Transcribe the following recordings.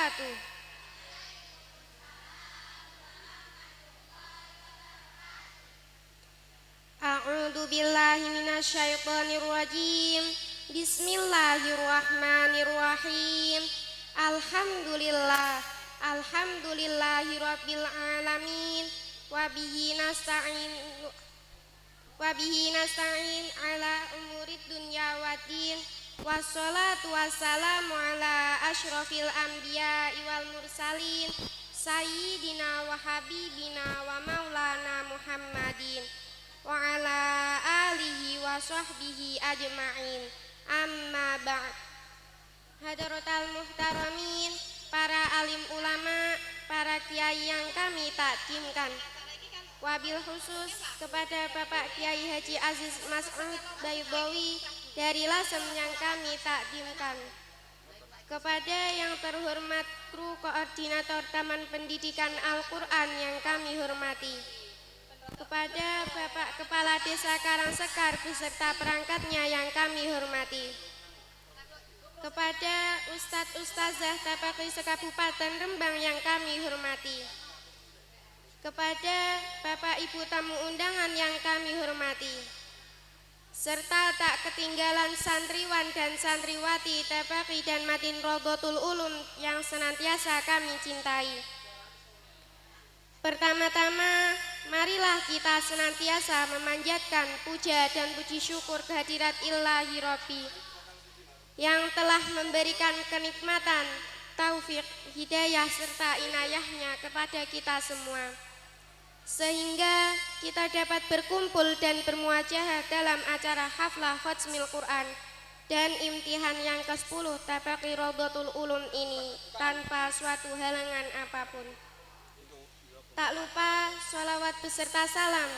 wabarakatuh. A'udzu billahi minasyaitonir rajim. Bismillahirrahmanirrahim. Alhamdulillahirabbil alamin. Wa bihi nasta'in ala umurid dunya waddin. Wassalatu wassalamu ala asyrafil anbiya'i wal mursalin sayyidina wa habibina wa maulana Muhammadin wa ala alihi wa sahbihi ajma'in. Amma ba'd. Hadaratal muhtaramin, para alim ulama, para kiai yang kami takdimkan, wabil khusus kepada Bapak Kiai Haji Aziz Mas'ud Baydawi dari Lasem yang kami takdimkan, kepada yang terhormat kru koordinator Taman Pendidikan Al-Quran yang kami hormati, kepada Bapak Kepala Desa Karangsekar beserta perangkatnya yang kami hormati, kepada Ustadz Ustazah Tapakri Sekabupaten Rembang yang kami hormati, kepada Bapak Ibu tamu undangan yang kami hormati, serta tak ketinggalan santriwan dan santriwati Tapakri dan Matin Rodotul Ulum yang senantiasa kami cintai. Pertama-tama, marilah kita senantiasa memanjatkan puja dan puji syukur kehadirat Ilahi Rabbi yang telah memberikan kenikmatan, taufik, hidayah serta inayahnya kepada kita semua, sehingga kita dapat berkumpul dan bermuajahah dalam acara haflah Khatmil Quran dan imtihan yang ke-10 Tapakri Rodotul Ulum ini tanpa suatu halangan apapun. Tak lupa sholawat beserta salam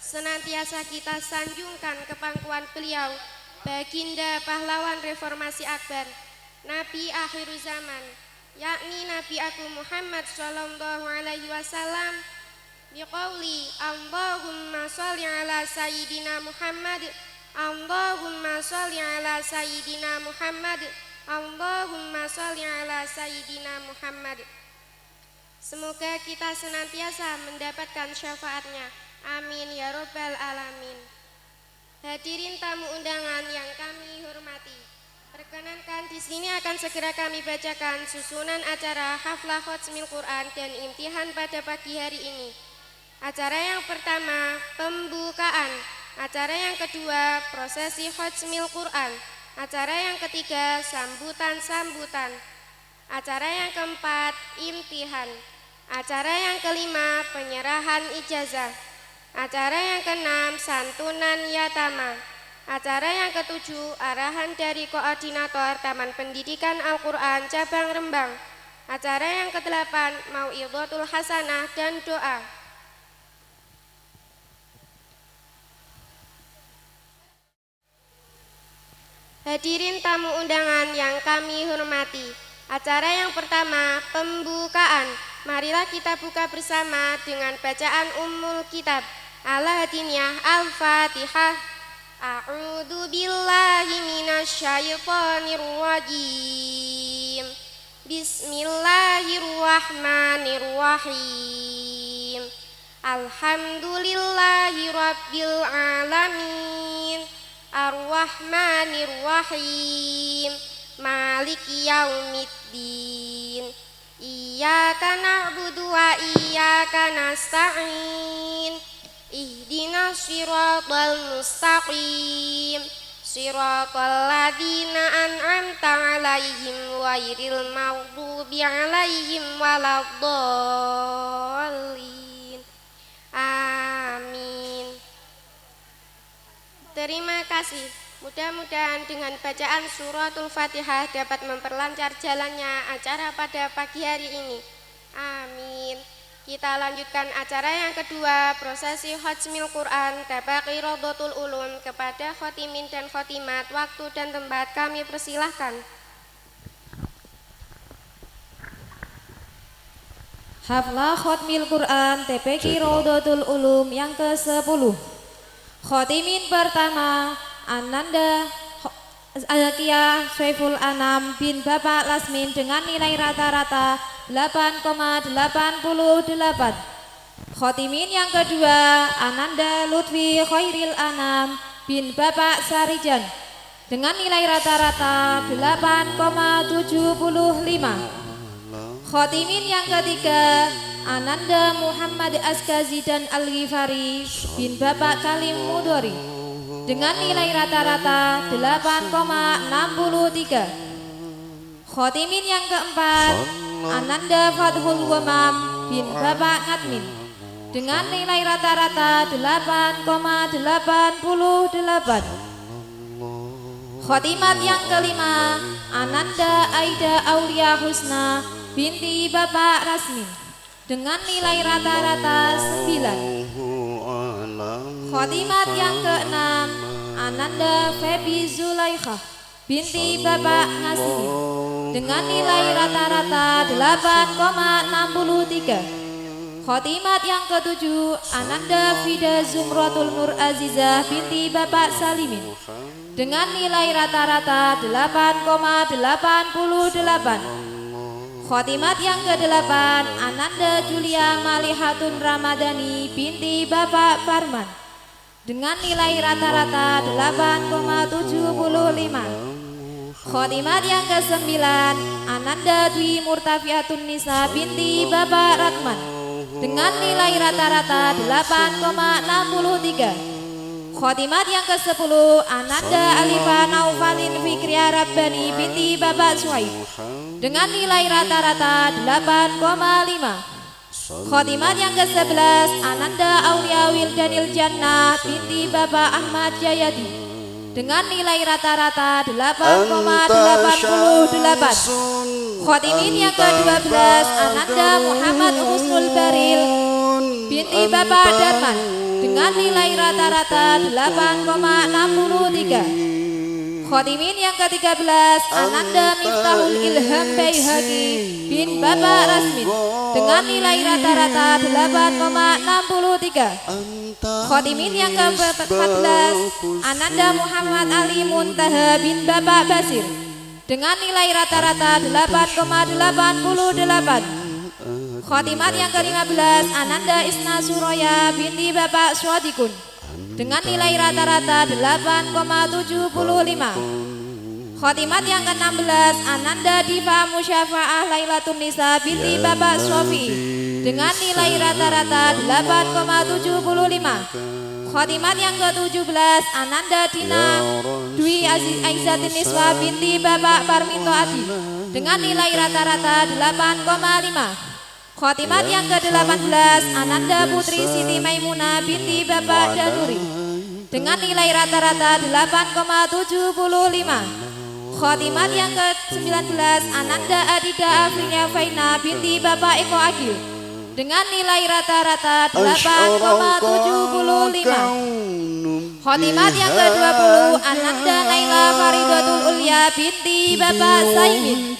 senantiasa kita sanjungkan ke pangkuan beliau, baginda pahlawan reformasi akbar, Nabi akhir zaman, yakni Nabi Agung Muhammad sallallahu alaihi wasallam, biqauli Allahumma sholli ala sayyidina Muhammad, Allahumma sholli ala sayyidina Muhammad, Allahumma sholli ala sayyidina Muhammad. Semoga kita senantiasa mendapatkan syafaatnya. Amin ya robbal alamin. Hadirin tamu undangan yang kami hormati, perkenankan di sini akan segera kami bacakan susunan acara haflah Khatmil Quran dan imtihan pada pagi hari ini. Acara yang pertama, pembukaan. Acara yang kedua, prosesi Khatmil Quran. Acara yang ketiga, sambutan-sambutan. Acara yang keempat, imtihan. Acara yang kelima, penyerahan ijazah. Acara yang keenam, santunan yatama. Acara yang ketujuh, arahan dari koordinator Taman Pendidikan Al-Quran Cabang Rembang. Acara yang kedelapan, mau'idhatul hasanah dan doa. Hadirin tamu undangan yang kami hormati, acara yang pertama, pembukaan. Marilah kita buka bersama dengan bacaan Ummul Kitab Al-Hadiniyah Al-Fatihah. A'udzu billahi minasyaitonir rajim. Bismillahirrahmanirrahim. Alhamdulillahi rabbil alamin. Ar-Rahmanir-Rahim. Maliki yaumiddin. Iyyaka na'budu wa iyyaka nasta'in. Ihdinas siratal mustaqim. Siratal ladzina an'amta 'alaihim ghairil maghdubi 'alaihim waladdallin. Amin. Terima kasih. Mudah-mudahan dengan bacaan suratul Fatihah dapat memperlancar jalannya acara pada pagi hari ini. Amin. Kita lanjutkan acara yang kedua, prosesi Khatmil Quran Tapakri Rodotul Ulum. Kepada khotimin dan khotimat, waktu dan tempat kami persilahkan. Haflah Khatmil Quran Tapakri Rodotul Ulum yang ke-10. Khotimin pertama, Ananda Azakiyah Syaiful Anam bin Bapak Lasmin dengan nilai rata-rata 8,88. Khotimin yang kedua Ananda Lutfi Khairil Anam bin Bapak Sarijan dengan nilai rata-rata 8,75. Khotimin yang ketiga Ananda Muhammad Askazi dan Al-Ghifari bin Bapak Kalim Mudori dengan nilai rata-rata 8,63. Khotimin yang keempat Ananda Fathul Wamam bin Bapak Ngadmin dengan nilai rata-rata 8,88. Khotimat yang kelima Ananda Aida Aulia Husna binti Bapak Rasmin dengan nilai rata-rata 9. Khotimat yang keenam Ananda Febi Zulaikha binti Bapak Ngasimi dengan nilai rata-rata 8,63. Khotimat yang ketujuh Ananda Fida Zumratul Nur Azizah binti Bapak Salimin dengan nilai rata-rata 8,88. Khotimat yang ke-8 Ananda Julia Malihatun Ramadhani binti Bapak Farman dengan nilai rata-rata 8,75. Khotimat yang ke-9 Ananda Dwi Murtafiatun Nisa binti Bapak Ratman dengan nilai rata-rata 8,63. Khotimat yang ke-10 Ananda Alifah Naufalin Fikriya Rabbani binti Bapak Suhaib dengan nilai rata-rata 8,5. Khotimat yang ke-11 Ananda Aulia Wildanil Jannah binti Bapak Ahmad Jayadi dengan nilai rata-rata 8,88. Khotimin yang ke-12 Ananda Muhammad Husnul Baril binti Bapak Darman dengan nilai rata-rata 8,63. Khotimin yang ke-13 Ananda Miftahul Ilham Baihaqi bin Bapak Rasmin dengan nilai rata-rata 8,63. Khotimin yang ke-14 Ananda Muhammad Ali Muntaha bin Bapak Basir dengan nilai rata-rata 8,88. Khotimat yang ke-15 Ananda Isna Suraya binti Bapak Swadikun dengan nilai rata-rata 8,75. Khotimat yang ke-16 Ananda Diva Musyafa'ah Lailatun Nisa binti Bapak Swafi dengan nilai rata-rata 8,75. Khotimat yang ke-17 Ananda Dina Dwi Aizatin Niswa binti Bapak Parminto Adi dengan nilai rata-rata 8,5. Khotimat yang ke-18 Ananda Putri Siti Maimunah binti Bapak Danuri dengan nilai rata-rata 8,75. Khotimat yang ke-19 Ananda Adida Afrinya Faina binti Bapak Eko Agil dengan nilai rata-rata 8,75. Khotimat yang ke-20 Ananda Naila Faridatul Ulya binti Bapak Saimin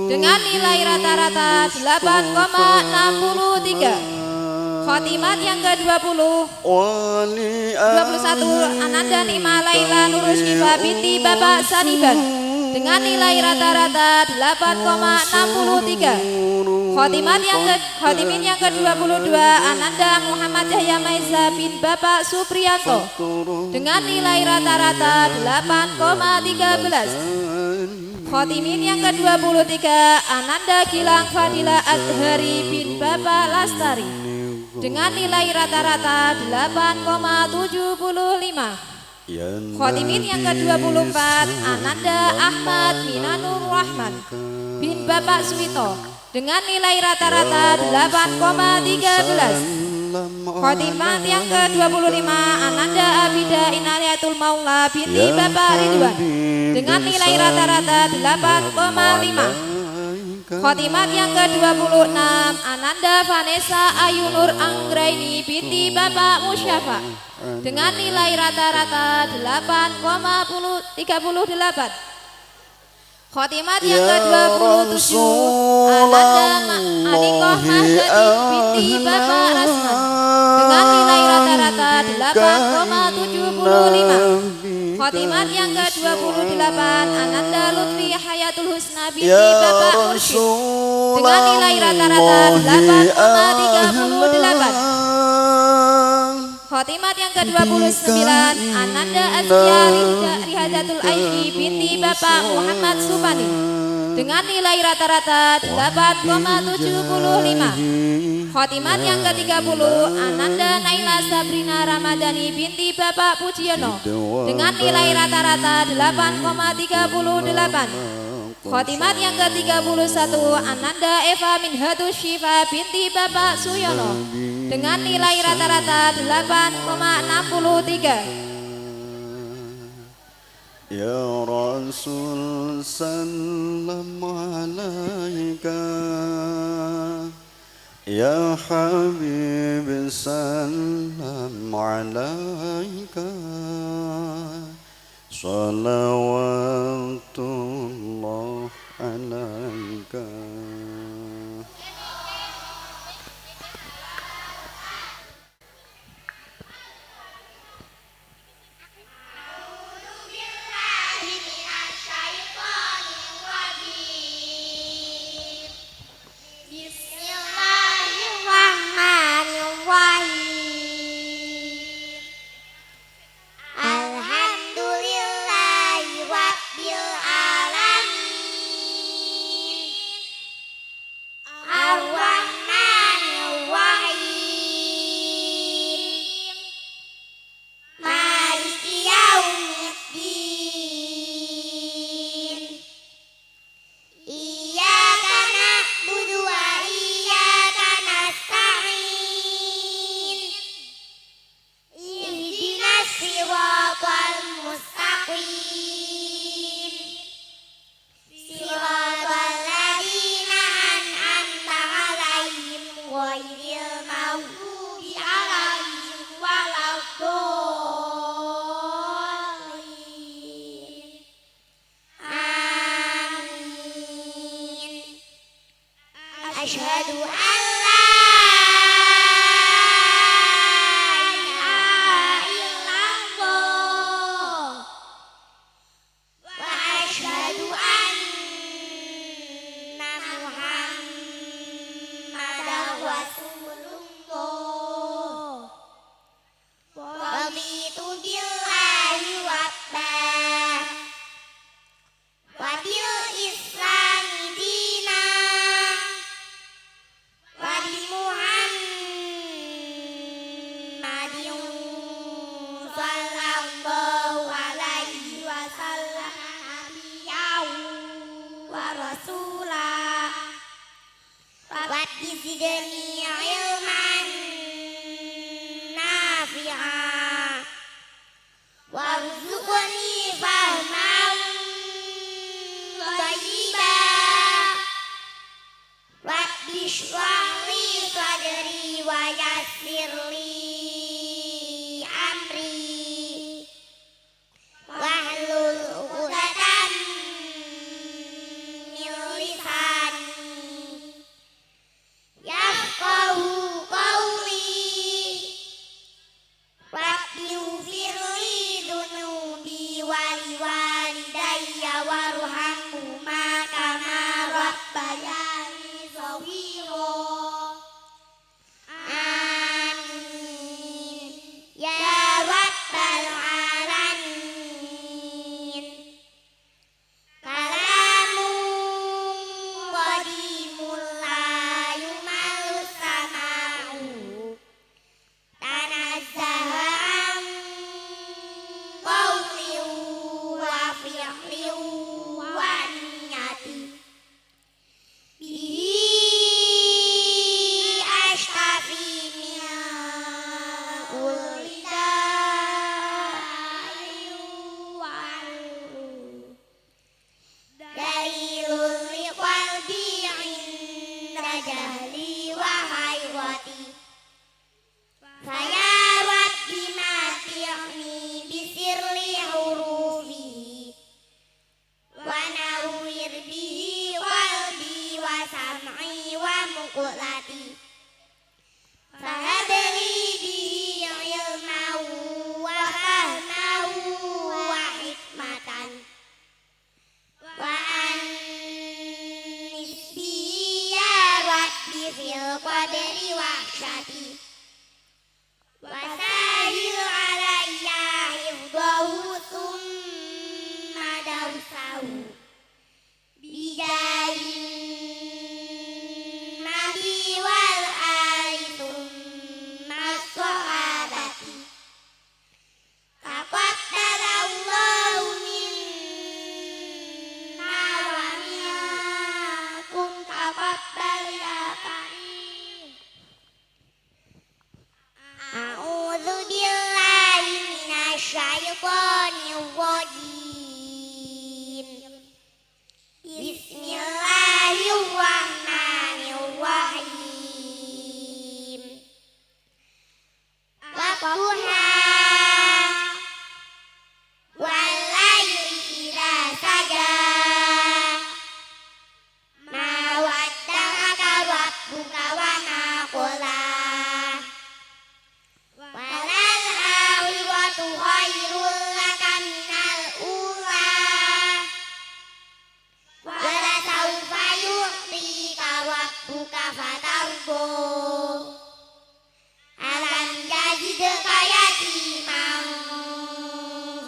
dengan nilai rata-rata 8,63. Khotimat yang ke-20 21 Ananda Nima Laila Nurushkifa binti Bapak Saniban dengan nilai rata-rata 8,63. Khotimin yang ke-22 Ananda Muhammad Yahya Maiza bin Bapak Supriyanto dengan nilai rata-rata 8,13. Khotimin yang ke-23 Ananda Gilang Fadila Azhari bin Bapak Lastari dengan nilai rata-rata 8,75. Khotimin yang ke-24 Ananda Ahmad Minanur Rahman bin Bapak Suwito dengan nilai rata-rata 8,13. Khotimat yang ke-25 Ananda Abida Inaliatul Maula binti Bapak Ridwan dengan nilai rata-rata 8,5. Khotimat yang ke-26 Ananda Vanessa Ayunur Anggraini binti Bapak Musyafa dengan nilai rata-rata 8,38. Khotimat yang ke-27 Ananda Alikoh Mahjati binti Bapak Rasman dengan nilai rata-rata 8,75. Khotimat yang ke-28 Ananda Lutfi Hayatul Husna binti Bapak Mursyid dengan nilai rata-rata 8,38. Khotimat yang ke-29 Ananda Azkia Rihajatul Aishi binti Bapak Muhammad Supani dengan nilai rata-rata 8,75. Khotimat yang ke-30 Ananda Naila Sabrina Ramadhani binti Bapak Pujiono dengan nilai rata-rata 8,38. Khotimat yang ke-31 Ananda Eva Minhatus Syifa binti Bapak Suyono dengan nilai rata-rata 8,63. Ya Rasul salam alaika, Ya Habib salam alaika, salawatullah alaika. Asyhadu an la ilaha illallah wa asyhadu anna Muhammadar Rasulullah. Raditu billahi rabba wa bil islami dina wa bi Muhammadin sallallahu alaihi wasallam nabiyyan wa rasulah. Rabbi zidni ilman nafi'an warzuqni fahman thayyiban. Rabbi shrah li sadri wa yassir li amri wahlul 'uqdatam min lisani yafqahu qawli. Rabbi ighfir li dhunubi wa liwalidayya warhamhuma kama rabbayani shaghira. Amin ya rabbal alamin. Kalamun qadimul la yumallu sama'u tanazzaha an qawlin wa fi'lin wa niyatin. Bihi ashtafi min kulli da'in wa dalilul liqalbi inda jahli wa hayrati. Faya Rabbi mati'ni bisirli hurufi wa nawwir bihi qalbi wa sam'i wa muqlati. Fahabli bihi ilmahu wa fahmahu wa fil qadri wahsyati wasahil alayya hifdahu thumma dawsahu bijahin nabi wal ali thumma sahabati taqabbalallahu minna wa minkum taqabbal ya karim. A'udzu billahi minasy syaithanir rajim. Bismillahirrahmanirrahim. Wadduha wal laili idza saja ma wadda'aka rabbuka wa ma qala walal akhiratu khairul laka minal ula wala sawfa yu'tika rabbuka fatardo alam yajidka yatiman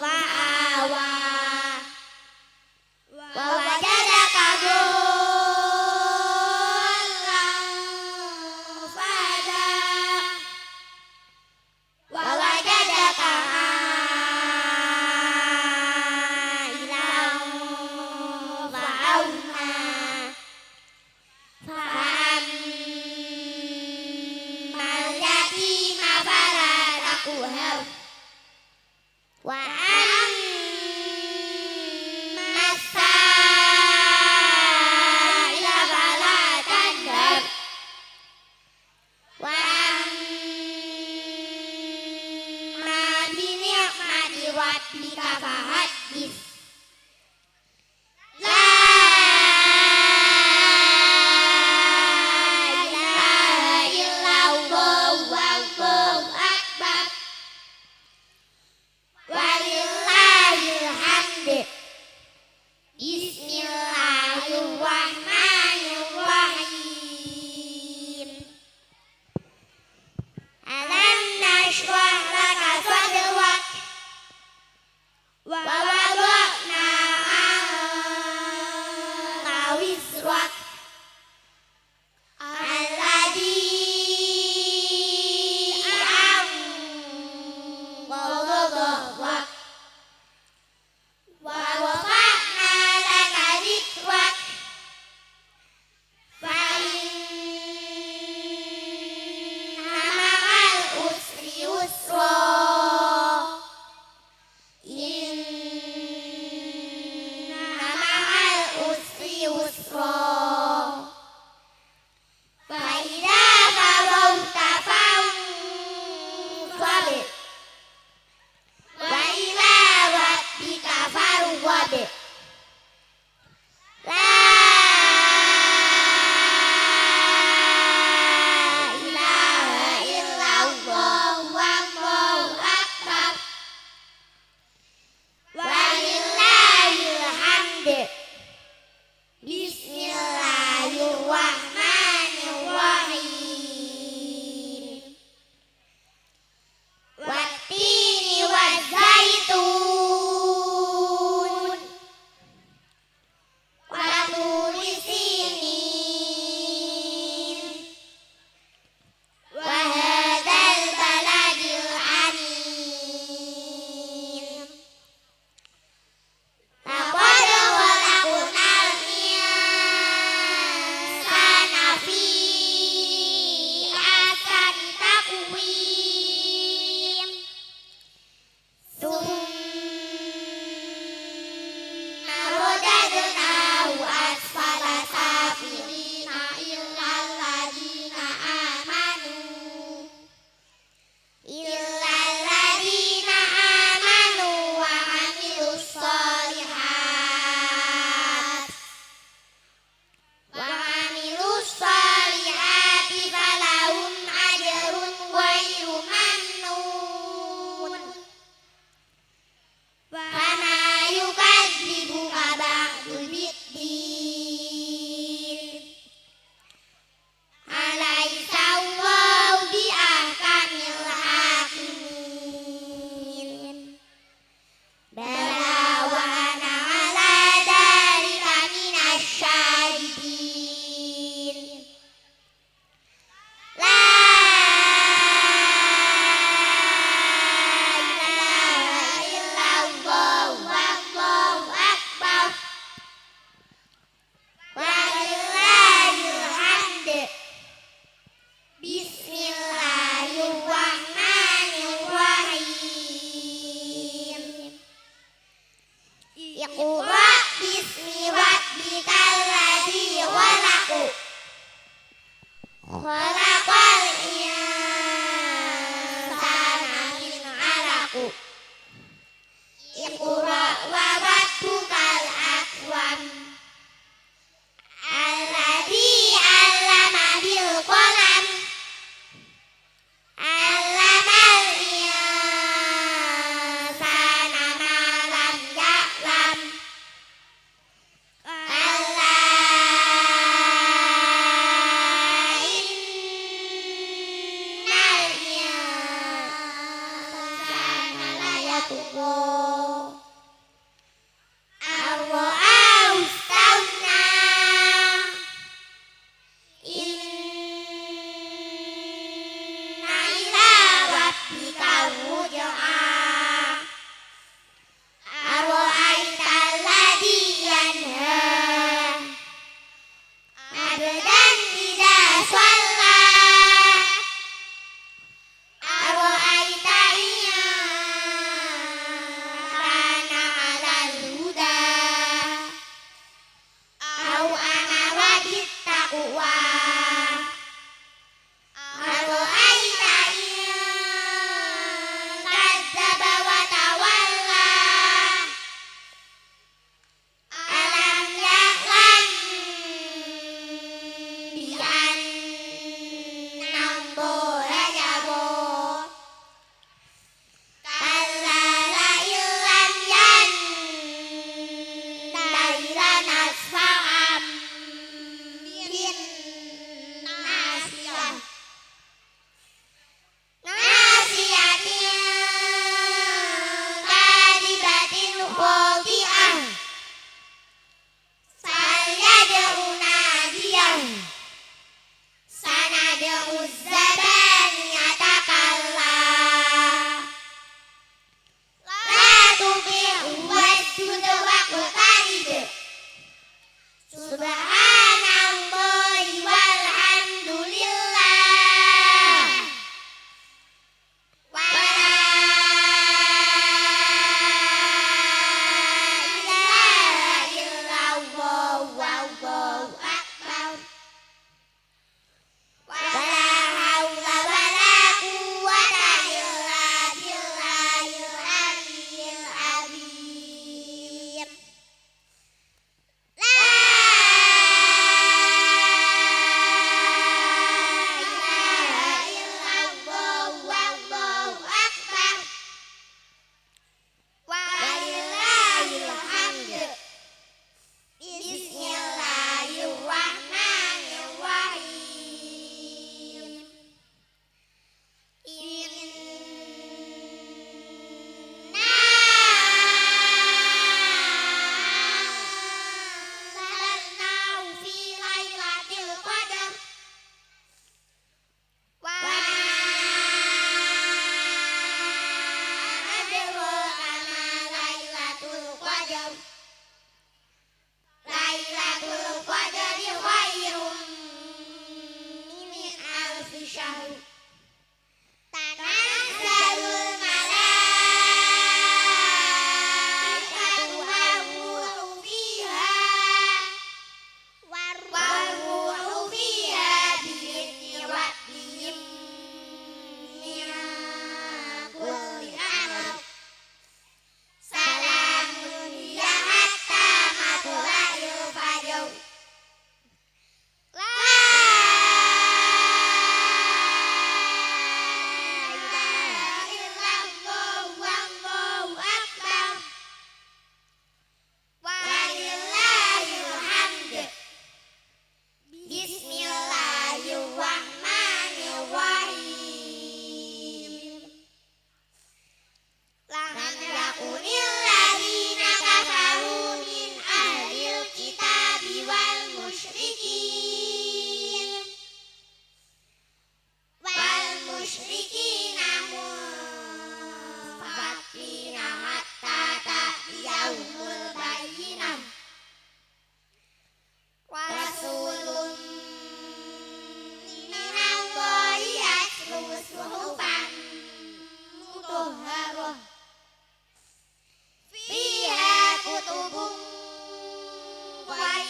fa'awa wa wajadaka dhallan fahada wa wajadaka a'ilan fa'awna fa'ammal yatima fala taqhar wa ammas sa'ila fala tanhar wa amma bi ni'mati rabbika fahaddits. La ilaha illallah wallahu akbar walillahil hamd. Bismillahirrahmanirrahim. Alam nashrah laka sadrak wa wada'na anka wizrak alladhi anqadha dhahrak wa rafa'na laka dhikrak fa inna ma'al usri yusra inna ma'al usri yusra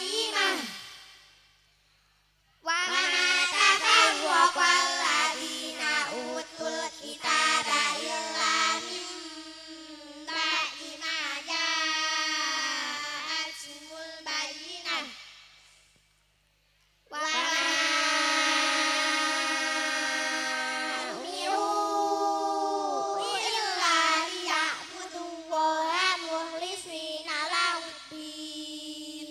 bayyinah wa ma tafarraqal ladzina utul kitaba illa min ba'di ma ja'atuhumul bayyinah wa ma umiru illa liya'budullaha mukhlisina lahuddin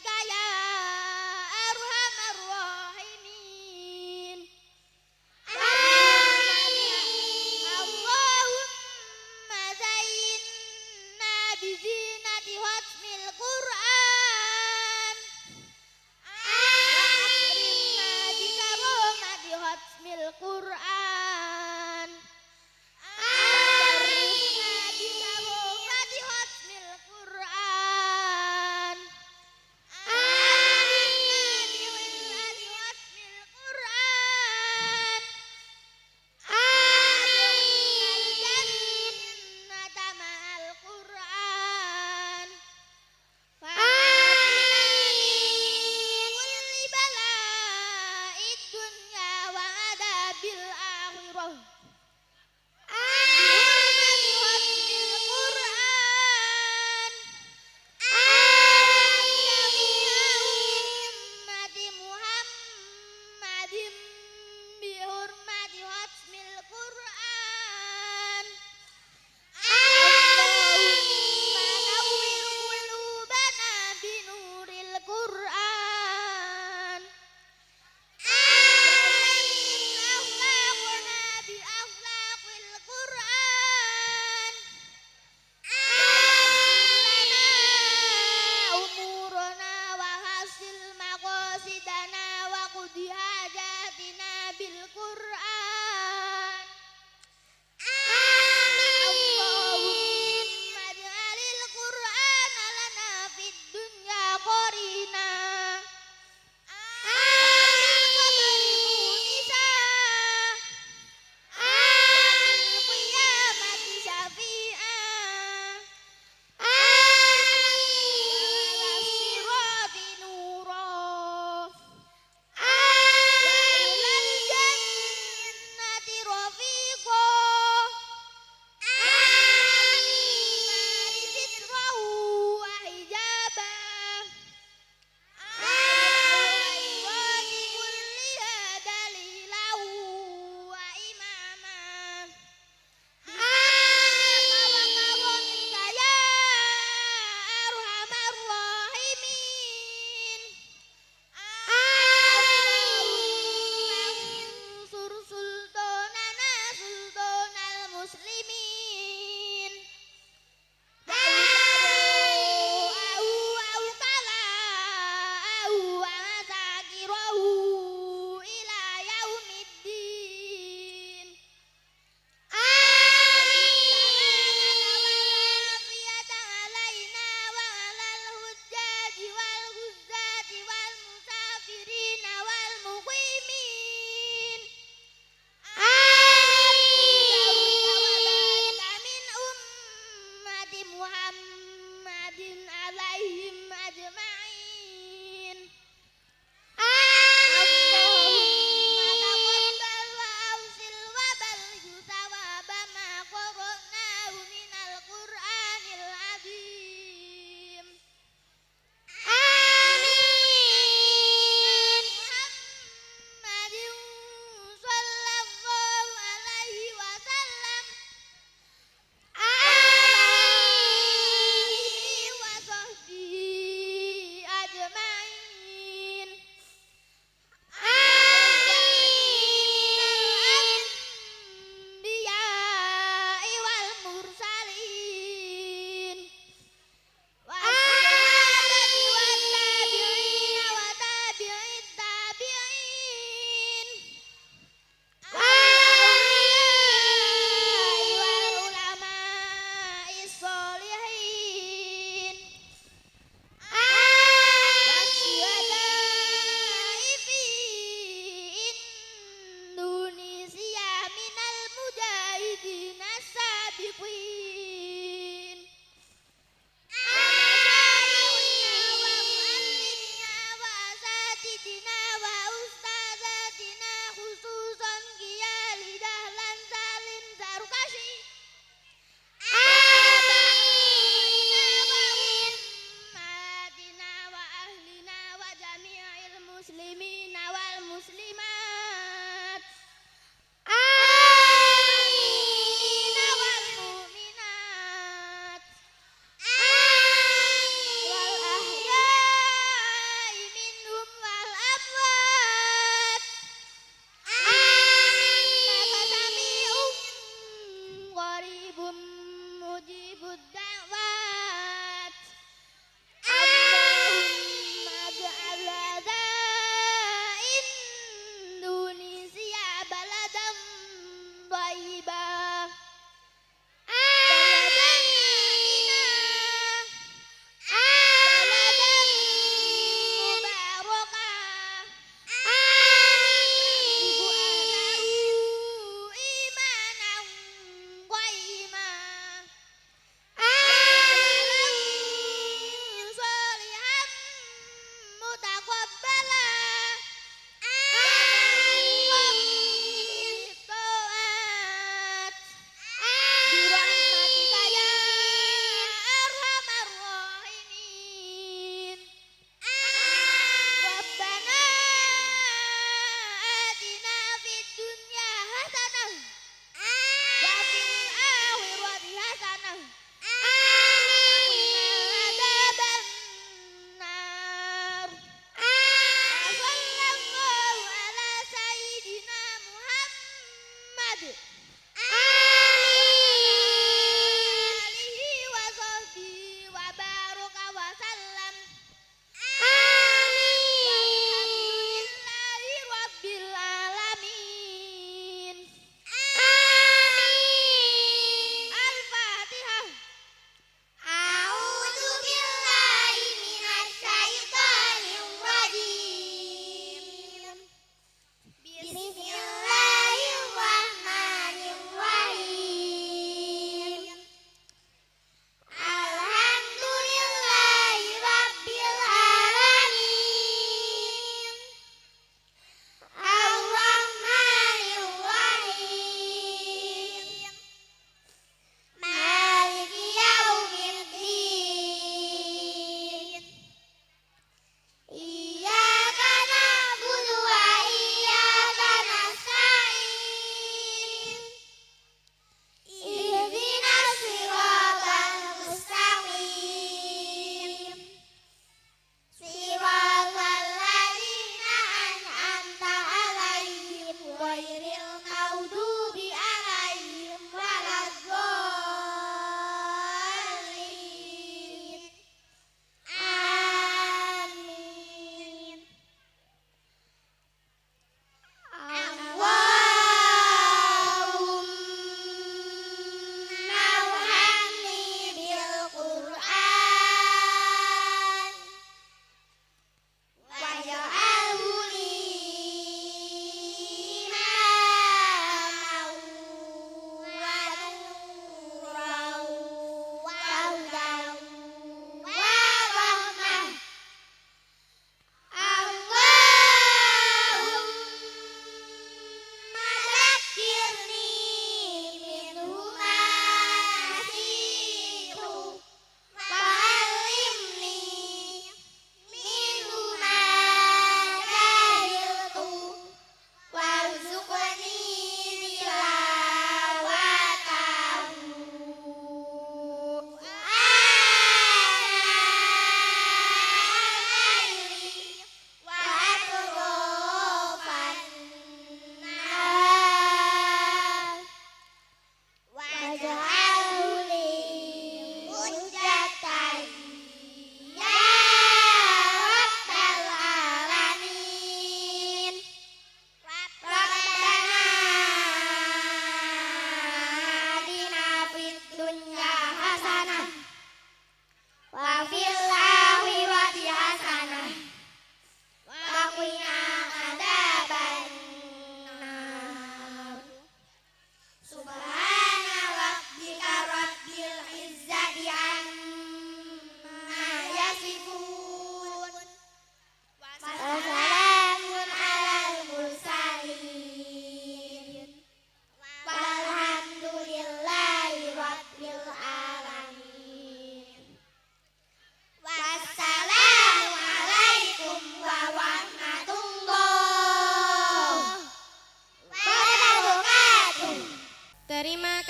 birahmatika ya arhamar rahimin. Allahumma zayyinna bizinati hatmil Qur'an wa akrimna bikaromati hatmil Qur'an wa syarrifna bikaromati hatmil Qur'an.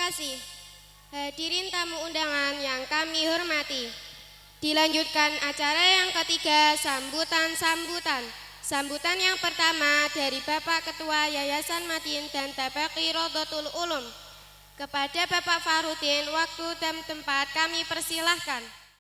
kasih, hadirin tamu undangan yang kami hormati. Dilanjutkan acara yang ketiga, sambutan-sambutan. Sambutan yang pertama dari Bapak Ketua Yayasan Madin dan Tabaqi Rodotul Ulum. Kepada Bapak Farudin, waktu dan tempat kami persilahkan.